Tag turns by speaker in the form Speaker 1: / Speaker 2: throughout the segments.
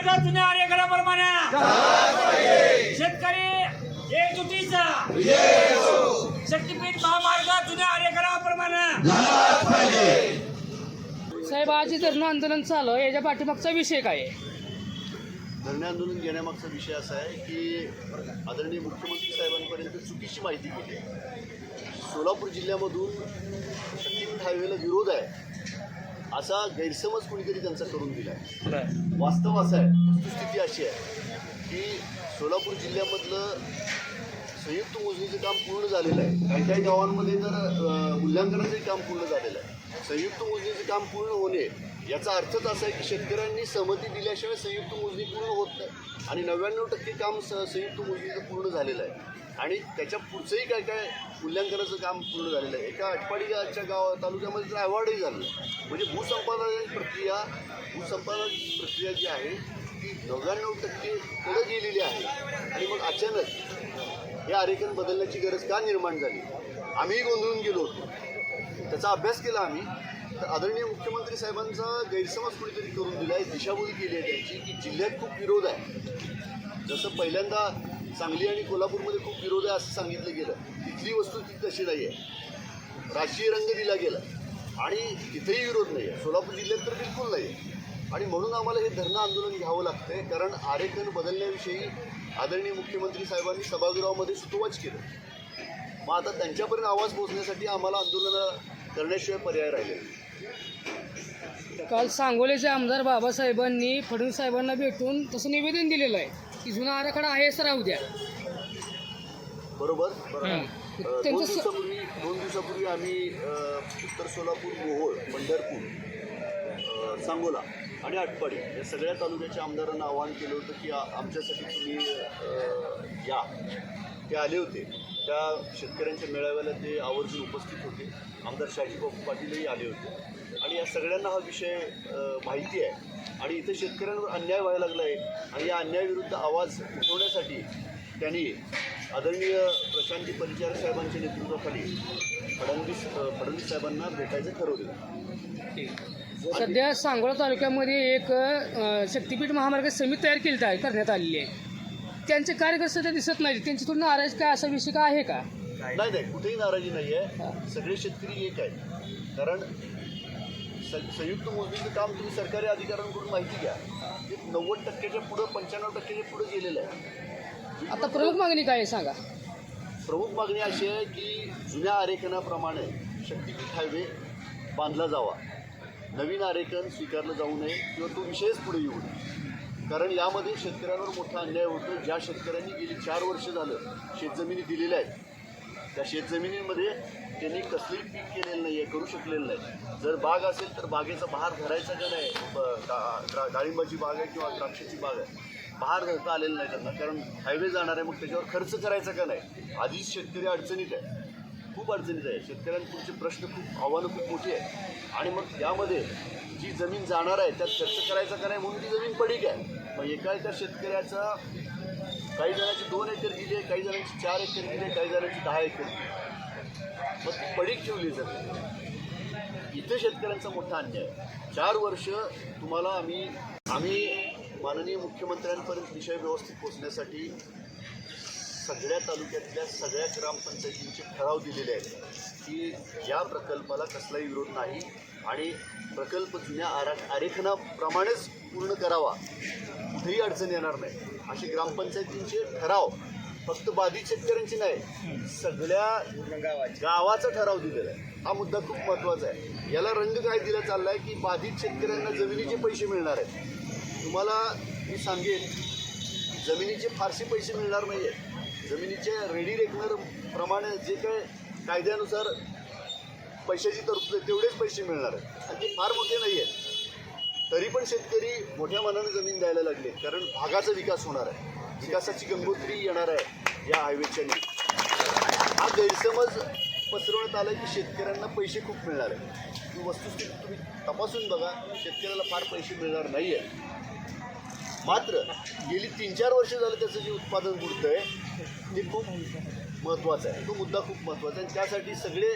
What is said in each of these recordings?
Speaker 1: महामार्ग जुन्या आरेखनाप्रमाणे शेतकरी एकजुटीचा शक्तीपीठ महामार्ग जुन्या आरेखनाप्रमाणे
Speaker 2: साहेब आज धरणं आंदोलन चालू आहे, याच्या पाठीमागचा विषय काय आहे?
Speaker 3: धरणे आंदोलन घेण्यामागचा विषय असा आहे की आदरणीय मुख्यमंत्री साहेबांपर्यंत चुकीची माहिती गेली आहे. सोलापूर जिल्ह्यामधून शक्तीपीठ हायवेला विरोध आहे असा गैरसमज कुणीतरी त्यांचा करून दिला आहे. वास्तव असं आहे, वस्तुस्थिती अशी आहे की सोलापूर जिल्ह्यामधलं संयुक्त मोजणीचं काम पूर्ण झालेलं आहे. काही काही गावांमध्ये तर मूल्यांकनाचंही काम पूर्ण झालेलं आहे. संयुक्त मोजणीचं काम पूर्ण होणे याचा अर्थच असा आहे की शेतकऱ्यांनी सहमती दिल्याशिवाय संयुक्त मोजणी पूर्ण होत नाही आणि 99% काम संयुक्त मोजणीचं पूर्ण झालेलं आहे आणि त्याच्या पुढचंही काय काय मूल्यांकनाचं काम पूर्ण झालेलं आहे. एका आटपाडीच्या तालुक्यामध्ये तर अवॉर्डही झालं. म्हणजे भूसंपादन प्रक्रिया जी आहे ती 99% पुढे गेलेली आहे आणि मग अचानक हे आरेखन बदलण्याची गरज का निर्माण झाली? आम्हीही गोंधळून गेलो होतो. त्याचा अभ्यास केला आम्ही. तर आदरणीय मुख्यमंत्री साहेबांचा गैरसमज कुणीतरी करून दिला आहे, दिशाभूल केली आहे त्यांची की जिल्ह्यात खूप विरोध आहे. जसं पहिल्यांदा सांगली आणि कोल्हापूरमध्ये खूप विरोध आहे असं सांगितलं गेलं. तिथली वस्तुस्थिती तशी नाही आहे. राजकीय रंग दिला गेला आणि तिथेही विरोध नाही आहे. सोलापूर जिल्ह्यात तर बिलकुल नाही आहे आणि म्हणून आम्हाला हे धरणं आंदोलन घ्यावं लागतं आहे. कारण आरेखन बदलण्याविषयी आदरणीय मुख्यमंत्री साहेबांनी सभागृहामध्ये सुतोवाच केलं. मग आता त्यांच्यापर्यंत आवाज पोहोचण्यासाठी आम्हाला आंदोलन करण्याशिवाय पर्याय राहिले.
Speaker 2: काल सांगोलेचे आमदार बाबासाहेबांनी फडणवीस साहेबांना भेटून तसं निवेदन दिलेलं आहे की जुना आराखडा आहेच राहू द्या.
Speaker 3: बरोबर. 2 दिवसापूर्वी आम्ही उत्तर सोलापूर, मोहोळ, पंढरपूर, सांगोला आणि आटपाडी या सगळ्या तालुक्याच्या आमदारांना आवाहन केलं होतं की आमच्यासाठी तुम्ही या. ते आले होते. त्या शेतकऱ्यांच्या मेळाव्याला ते आवर्जून उपस्थित होते. आमदार शाजीबाबू पाटीलही आले होते आणि या सगळ्यांना हा विषय माहिती आहे आणि इथे शेतकऱ्यांवर अन्याय व्हायला लागला आहे आणि या अन्यायाविरुद्ध आवाज उठवण्यासाठी त्यांनी आदरणीय प्रशांतजी परिचारक साहेबांच्या नेतृत्वाखाली फडणवीस साहेबांना भेटायचं ठरवलं.
Speaker 2: सध्या सांगोला तालुक्यामध्ये एक शक्तीपीठ महामार्ग समिती तयार करण्यात आलेली आहे. त्यांचे कार्यकर्ते सध्या दिसत नाही. त्यांची थोडी नाराज काय असा विषय का आहे का?
Speaker 3: नाही, कुठेही नाराजी नाही आहे. सगळे शेतकरी एक आहेत. कारण संयुक्त मोजणीचं काम तुम्ही सरकारी अधिकाऱ्यांकडून माहिती घ्या. ते 90%च्या पुढं 95%च्या पुढं गेलेलं आहे.
Speaker 2: आता प्रमुख मागणी काय आहे सांगा?
Speaker 3: प्रमुख मागणी अशी आहे की जुन्या आरेखनाप्रमाणे शक्तीपीठ हायवे बांधला जावा. नवीन आरेखन स्वीकारलं जाऊ नये किंवा तो विषयच पुढे येऊ नये. कारण यामध्ये शेतकऱ्यांवर मोठा अन्याय होतो. ज्या शेतकऱ्यांनी गेली 4 वर्ष झालं शेतजमिनी दिलेल्या आहेत त्या शेतजमिनींमध्ये त्यांनी कसलंही पीक केलेलं नाही आहे, करू शकलेलं नाही. जर बाग असेल तर बागेचा बहार धरायचा का नाही? डाळिंबाची बाग आहे किंवा द्राक्षाची बाग आहे, बहार धरता आलेलं नाही त्यांना. कारण हायवे जाणार आहे, मग त्याच्यावर खर्च करायचा का नाही? आधीच शेतकरी अडचणीत आहे, खूप अडचणीत आहे. शेतकऱ्यांपुढचे प्रश्न खूप, आव्हानं खूप मोठी आहे आणि मग यामध्ये जी जमीन जाणार आहे त्यात खर्च करायचा का नाही म्हणून ती जमीन पडीक आहे. मग एका शेतकऱ्याचा काही जणांची 2 एकर दिली आहे, काही जणांची 4 एकर दिली आहे, काही जणांची 10 एकर दिली आहे. मग ती पडीक ठेवली जाते. इथे शेतकऱ्यांचा मोठा अन्याय आहे. 4 वर्ष तुम्हाला आम्ही माननीय मुख्यमंत्र्यांपर्यंत विषय व्यवस्थित पोचण्यासाठी सगळ्या तालुक्यातल्या सगळ्या ग्रामपंचायतींचे ठराव दिलेले आहेत की या प्रकल्पाला कसलाही विरोध नाही आणि प्रकल्प जुन्या आरेखनाप्रमाणेच पूर्ण करावा, कुठेही अडचण येणार नाही असे ग्रामपंचायतींचे ठराव. फक्त बाधित शेतकऱ्यांची नाही, सगळ्या गावाचा ठराव दिलेला आहे. हा मुद्दा खूप महत्त्वाचा आहे. याला रंग काय दिला चालला आहे की बाधित शेतकऱ्यांना जमिनीचे पैसे मिळणार आहेत. तुम्हाला मी सांगेन जमिनीचे फारसे पैसे मिळणार नाही आहेत. जमिनीचे रेडी रेकनर प्रमाणे जे काय कायद्यानुसार पैशाची तरतूद आहे तेवढेच पैसे मिळणार आहेत आणि ते फार मोठे नाही आहेत. तरी पण शेतकरी मोठ्या मनानं जमीन द्यायला लागले कारण भागाचा विकास होणार आहे, विकासाची गंगोत्री येणार आहे या हायवेच्या. हा गैरसमज पसरवण्यात आला की शेतकऱ्यांना पैसे खूप मिळणार आहेत. ही वस्तुस्थिती तुम्ही तपासून बघा, शेतकऱ्याला फार पैसे मिळणार नाही आहेत. मात्र गेली 3-4 वर्ष झालं त्याचं जे उत्पादन बुडतं आहे ते खूप महत्त्वाचं आहे. तो मुद्दा खूप महत्त्वाचा आहे आणि त्यासाठी सगळे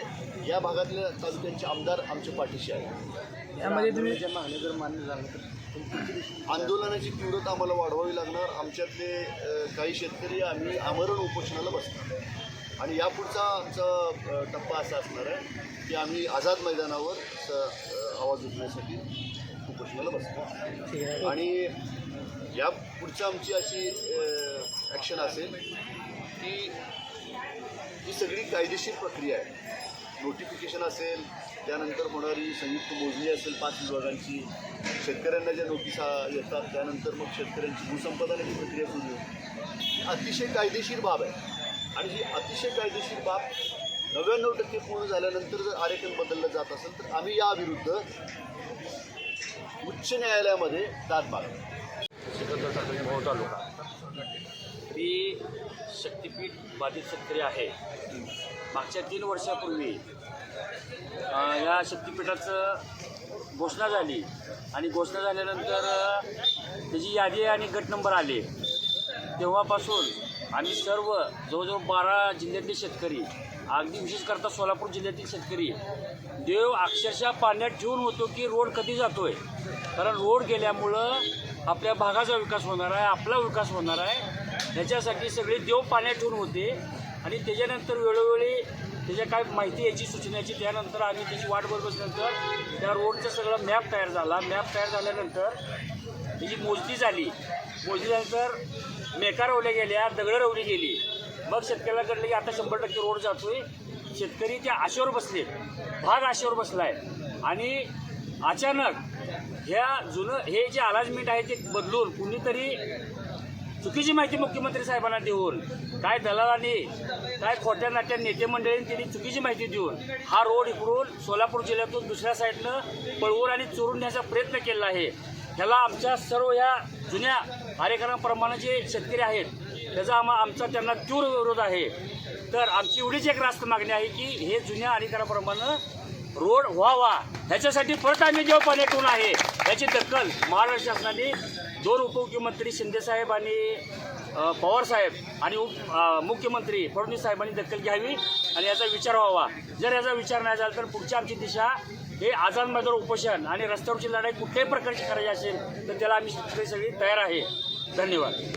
Speaker 3: या भागातल्या तालुक्यांचे आमदार आमच्या पाठीशी आहेत.
Speaker 2: यामध्ये तुम्ही
Speaker 4: मागणी जर मान्य झालं तर
Speaker 3: आंदोलनाची तीव्रता आम्हाला वाढवावी लागणार. आमच्यातले काही शेतकरी आम्ही आमरण उपोषणाला बसणार आणि यापुढचा आमचा टप्पा असा असणार आहे की आम्ही आझाद मैदानावर आवाज उठवण्यासाठी उपोषणाला बसणार. आणि या पुढची आमची अशी ॲक्शन असेल की ही सगळी कायदेशीर प्रक्रिया आहे. नोटिफिकेशन असेल, त्यानंतर होणारी संयुक्त मोजणी असेल 5 विभागांची, शेतकऱ्यांना ज्या नोटिसा येतात त्यानंतर मग शेतकऱ्यांची भूसंपादनाची प्रक्रिया सुरू होते. ही अतिशय कायदेशीर बाब आहे आणि ही अतिशय कायदेशीर बाब 99% पूर्ण झाल्यानंतर जर आरेखन बदललं जात असेल तर आम्ही याविरुद्ध उच्च न्यायालयामध्ये दाद मागतो.
Speaker 4: सिकंदर तालुका मी शक्तीपीठ बाधित शेतकरी आहे. मागच्या 3 वर्षापूर्वी या शक्तीपीठाचं घोषणा झाली आणि घोषणा झाल्यानंतर त्याची यादी आणि गट नंबर आले. तेव्हापासून आम्ही सर्व जवळजवळ 12 जिल्ह्यातले शेतकरी, अगदी विशेष करता सोलापूर जिल्ह्यातील शेतकरी देव अक्षरशः पाण्यात ठेवून होतो की रोड कधी जातोय. कारण रोड गेल्यामुळं आपल्या भागाचा विकास होणार आहे, आपला विकास होणार आहे. ह्याच्यासाठी सगळे देव पाण्यात ठेवून होते आणि त्याच्यानंतर वेळोवेळी त्याच्या काय माहिती याची सूचनाची, त्यानंतर आम्ही त्याची वाट बघत बसल्यानंतर त्या रोडचं सगळं मॅप तयार झाला. मॅप तयार झाल्यानंतर त्याची मोजणी झाली. मोजणी झाल्यानंतर मेका रवल्या गेल्या, दगडं रवली गेली. मग शेतकऱ्याला कळलं की आता 100% रोड जातोय. शेतकरी त्या आशेवर बसले, भाग आशेवर बसलाय आणि अचानक ह्या जुनं हे जे अलाजमेंट आहे ते बदलून कुणीतरी चुकीची माहिती मुख्यमंत्री साहेबांना देऊन, काय दलालांनी, काय खोट्या नाट्या नेते मंडळींनी त्यांनी चुकीची माहिती देऊन हा रोड इकडून सोलापूर जिल्ह्यातून दुसऱ्या साईडनं पळवून आणि चोरून न्यायचा प्रयत्न केला आहे. ह्याला आमच्या सर्व ह्या जुन्या आरेखनाप्रमाणे जे शेतकरी आहेत त्याचा आमचा त्यांना तीव्र विरोध आहे. तर आमची एवढीच एक रास्त मागणी आहे की हे जुन्या आरेखनाप्रमाणे रोड व्हावा. ह्याच्यासाठी परत आम्ही जेव्हा पाणी ठेवून आहे याची दखल महाराष्ट्र शासनाने 2 उपमुख्यमंत्री शिंदेसाहेब आणि पवारसाहेब आणि मुख्यमंत्री फडणवीस साहेबांनी दखल घ्यावी आणि याचा विचार व्हावा. जर याचा विचार नाही झाला तर पुढची आमची दिशा हे आझाद मैदान उपोषण आणि रस्त्यावरची लढाई कुठल्याही प्रकारची करायची असेल तर त्याला आम्ही सगळी तयार आहे. धन्यवाद.